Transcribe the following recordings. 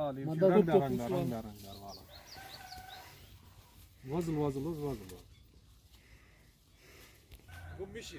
rangdar valla. Vazıl. Bu mişi.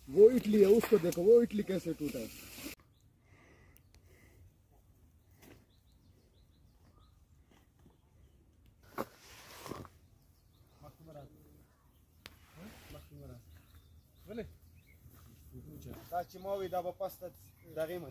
वो इडली है, उसको देखो वो इडली कैसे टूटा है। Mowi da postać darimy.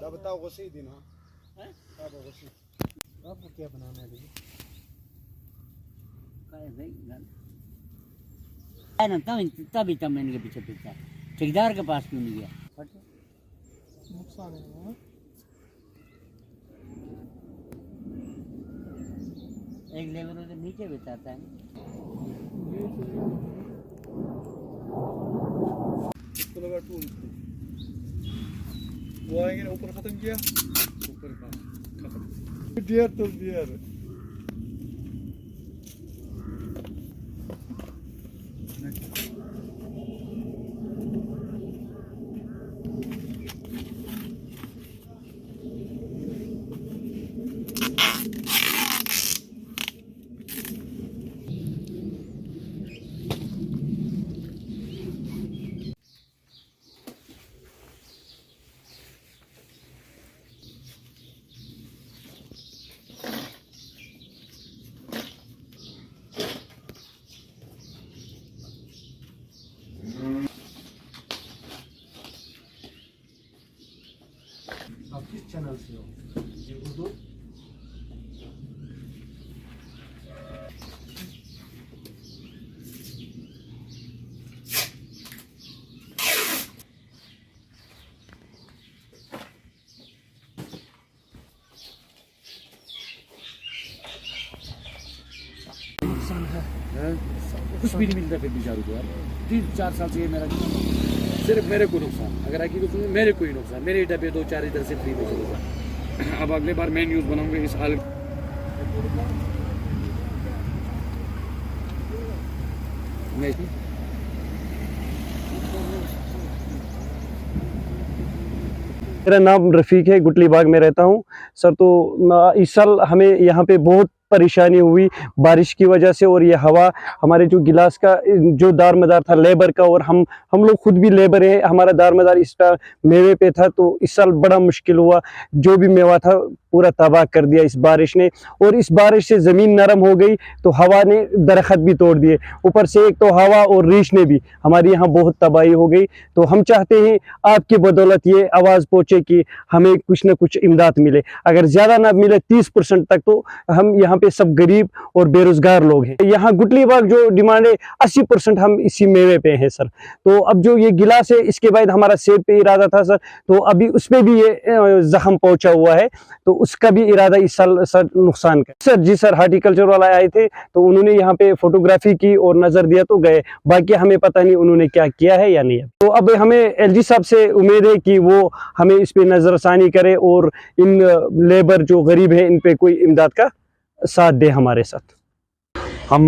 Da बताओ गुस्से दिन हाँ अब गुस्से आपको क्या बनाना है दीदी ना तभी तब मैंने के पीछे ठेकेदार के पास क्यों नहीं गया नुकसान है। एक लेबर उधर नीचे बिताता है इसको लगा टूल वो आएंगे ना ऊपर खत्म किया ऊपर का खत्म डियर तो डियर आप किस चैनल से हो ये उर्दू नुकसान है कुछ भी नहीं मिलता फिर बेचारों को यार 3-4 साल से ये मेरा सिर्फ मेरे को नुकसान अगर आगे को सुनो मेरे को ही नुकसान मेरे इधर पे 2-4 इधर से फ्री में चलेगा अब अगले बार मैं न्यूज़ बनाऊंगा इस हाल मेरा नाम रफ़ीक है, गुटली बाग में रहता हूँ सर। तो इस साल हमें यहाँ पे बहुत परेशानी हुई बारिश की वजह से, और ये हवा हमारे जो गिलास का जो दारमदार था लेबर का, और हम लोग खुद भी लेबर हैं, हमारा दारमदार इस मेवे पे था। तो इस साल बड़ा मुश्किल हुआ, जो भी मेवा था पूरा तबाह कर दिया इस बारिश ने। और इस बारिश से ज़मीन नरम हो गई तो हवा ने दरख्त भी तोड़ दिए, ऊपर से एक तो हवा और रीछ ने भी हमारी यहाँ बहुत तबाही हो गई। तो हम चाहते हैं आपकी बदौलत ये आवाज़ पहुँचे कि हमें कुछ न कुछ इमदाद मिले, अगर ज़्यादा ना मिले 30% तक, तो हम यहाँ पे सब गरीब और बेरोजगार लोग हैं। यहाँ गुटली बाग जो डिमांड है 80% हम इसी मेवे पे हैं सर। तो अब जो ये गिलास है इसके बाद हमारा सेब पे इरादा था सर, तो अभी उसमें भी ये जख्म पहुंचा हुआ है, तो उसका भी इरादा इस साल सर नुकसान का सर। जी सर, हार्टिकल्चर वाला आए थे तो उन्होंने यहाँ पे फोटोग्राफी की और नजर दिया तो गए, बाकी हमें पता नहीं उन्होंने क्या किया है या नहीं। तो अब हमें एलजी साहब से उम्मीद है कि वो हमें इस पे नजरसानी करे और इन लेबर जो गरीब है इन पे कोई इमदाद का साथ दे हमारे साथ। हम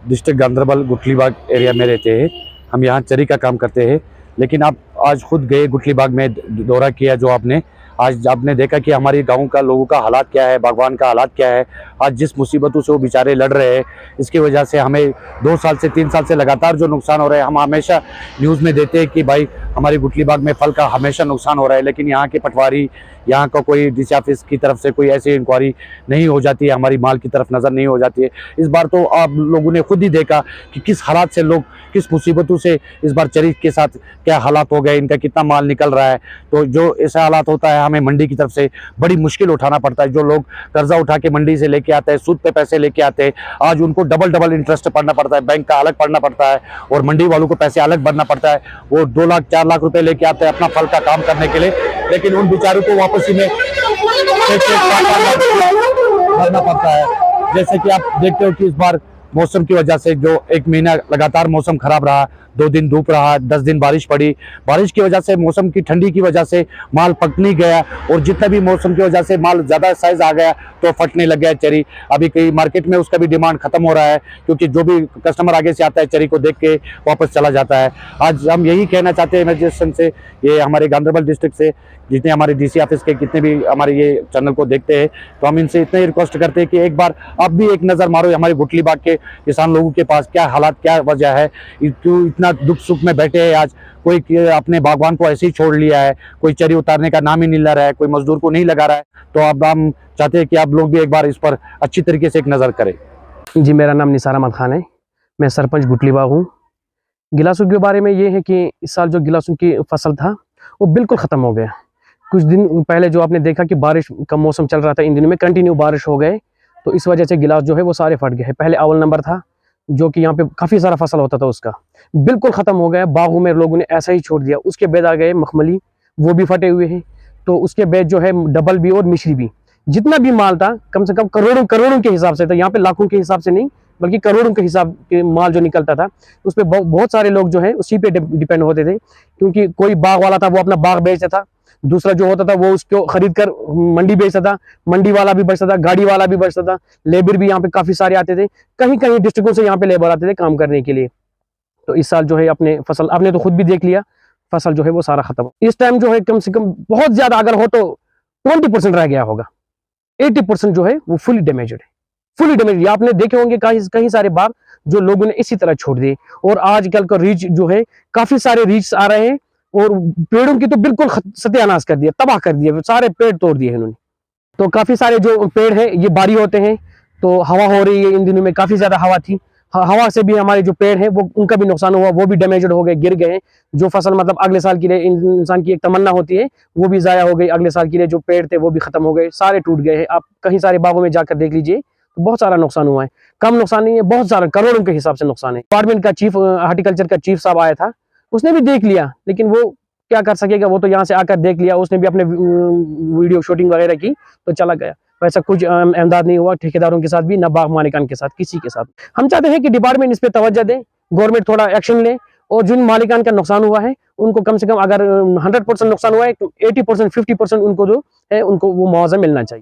डिस्ट्रिक्ट गांधरबल गुटली बाग एरिया में रहते हैं, हम यहाँ चरी का काम करते हैं। लेकिन आप आज खुद गए गुटली बाग में, दौरा किया जो आपने, आज आपने देखा कि हमारे गांव का लोगों का हालात क्या है, बागवान का हालात क्या है। आज जिस मुसीबतों से वो बेचारे लड़ रहे हैं, इसकी वजह से हमें 2 साल से 3 साल से लगातार जो नुकसान हो रहा है, हम हमेशा न्यूज़ में देते हैं कि भाई हमारी गुटली बाग में फल का हमेशा नुकसान हो रहा है। लेकिन यहाँ के पटवारी, यहाँ का कोई डीसी ऑफिस की तरफ से कोई ऐसी इंक्वायरी नहीं हो जाती है, हमारी माल की तरफ नज़र नहीं हो जाती है। इस बार तो आप लोगों ने खुद ही देखा कि किस हालात से लोग, किस मुसीबतों से इस बार चरी के साथ क्या हालात हो गए, इनका कितना माल निकल रहा है। तो जो ऐसा हालात होता है, हमें मंडी की तरफ से बड़ी मुश्किल उठाना पड़ता है। जो लोग कर्जा उठा के मंडी से लेके आते हैं, सूद पे पैसे लेके आते हैं, आज उनको डबल इंटरेस्ट पड़ना पड़ता है, बैंक का अलग पड़ना पड़ता है और मंडी वालों को पैसे अलग भरना पड़ता है। वो 2 लाख 4 लाख रुपए लेके आते हैं अपना फल का काम करने के लिए, लेकिन उन बेचारों को वापसी में भरना पड़ता है। जैसे कि आप देखते हो कि इस बार मौसम की वजह से जो 1 महीना लगातार मौसम खराब रहा, 2 दिन धूप रहा, 10 दिन बारिश पड़ी। बारिश की वजह से, मौसम की ठंडी की वजह से माल पक नहीं गया, और जितना भी मौसम की वजह से माल ज़्यादा साइज आ गया तो फटने लग गया चेरी। अभी कई मार्केट में उसका भी डिमांड खत्म हो रहा है, क्योंकि जो भी कस्टमर आगे से आता है चेरी को देख के वापस चला जाता है। आज हम यही कहना चाहते हैं एडमिनिस्ट्रेशन से, ये हमारे गांधरबल डिस्ट्रिक्ट से जितने हमारे डीसी ऑफिस के कितने भी हमारे ये चैनल को देखते हैं, तो हम इनसे इतना ही रिक्वेस्ट करते हैं कि एक बार आप भी एक नज़र मारो हमारे गुटली बाग के किसान लोगों के पास क्या हालात, क्या वजह है, क्यों इतना दुख सुख में बैठे हैं। आज कोई अपने बागवान को ऐसे ही छोड़ लिया है, कोई चरी उतारने का नाम ही नहीं ला रहा है, कोई मजदूर को नहीं लगा रहा है। तो अब हम चाहते हैं कि आप लोग भी एक बार इस पर अच्छी तरीके से एक नज़र करें। जी, मेरा नाम निसार अहमद खान है, मैं सरपंच गुटली बाग हूँ। गिलासू के बारे में ये है कि इस साल जो गिलासू की फसल था वो बिल्कुल ख़त्म हो गया। कुछ दिन पहले जो आपने देखा कि बारिश का मौसम चल रहा था, इन दिनों में कंटिन्यू बारिश हो गए, तो इस वजह से गिलास जो है वो सारे फट गए। पहले अव्वल नंबर था जो कि यहाँ पे काफ़ी सारा फसल होता था, उसका बिल्कुल ख़त्म हो गया। बागों में लोगों ने ऐसा ही छोड़ दिया। उसके बाद आ गए मखमली, वो भी फटे हुए हैं। तो उसके बाद जो है डबल भी और मिश्री भी, जितना भी माल था कम से कम करोड़ों के हिसाब से था, यहाँ पे लाखों के हिसाब से नहीं बल्कि करोड़ों के हिसाब के माल जो निकलता था, उस पर बहुत सारे लोग जो है उसी पे डिपेंड होते थे। क्योंकि कोई बाग वाला था वो अपना बाग बेचता था, दूसरा जो होता था वो उसको खरीद कर मंडी बेचता था, मंडी वाला भी बचता था, गाड़ी वाला भी बचता था, लेबर भी यहाँ पे काफी सारे आते थे, कहीं कहीं डिस्ट्रिक्टों से यहाँ पे लेबर आते थे काम करने के लिए। तो इस साल जो है अपने फसल, आपने तो खुद भी देख लिया, फसल जो है वो सारा खत्म। इस टाइम जो है कम से कम बहुत ज्यादा अगर हो तो 20% रह गया होगा, 80% जो है वो फुली डैमेज्ड है, फुली डैमेज। आपने देखे होंगे कहीं सारे बाग जो लोगों ने इसी तरह छोड़ दिए। और आजकल का रीच जो है, काफी सारे रीच आ रहे हैं और पेड़ों की तो बिल्कुल सत्यानाश कर दिया, तबाह कर दिया, सारे पेड़ तोड़ दिए इन्होंने। तो काफी सारे जो पेड़ है ये बारी होते हैं, तो हवा हो रही है, इन दिनों में काफी ज्यादा हवा थी, हवा से भी हमारे जो पेड़ है वो उनका भी नुकसान हुआ, वो भी डैमेज्ड हो गए, गिर गए। जो फसल मतलब अगले साल के लिए इंसान की एक तमन्ना होती है वो भी जाया हो गई, अगले साल के लिए जो पेड़ थे वो भी खत्म हो गए, सारे टूट गए हैं। आप कहीं सारे बागों में जाकर देख लीजिए, तो बहुत सारा नुकसान हुआ है। कम नुकसान नहीं है, बहुत सारा करोड़ों के हिसाब से नुकसान है। डिपार्टमेंट का चीफ हार्टिकल्चर का चीफ साहब आया था, उसने भी देख लिया, लेकिन वो क्या कर सकेगा, वो तो यहाँ से आकर देख लिया, उसने भी अपने वीडियो शूटिंग वगैरह की तो चला गया। वैसा कुछ इमदाद नहीं हुआ ठेकेदारों के साथ भी, ना बाग मालिकान के साथ, किसी के साथ। हम चाहते हैं कि डिपार्टमेंट इस पे तवज्जो दे, गवर्नमेंट थोड़ा एक्शन ले, और जिन मालिकान का नुकसान हुआ है उनको कम से कम, अगर 100% नुकसान हुआ है तो 80% 50% उनको जो है उनको वो मुआवजा मिलना चाहिए।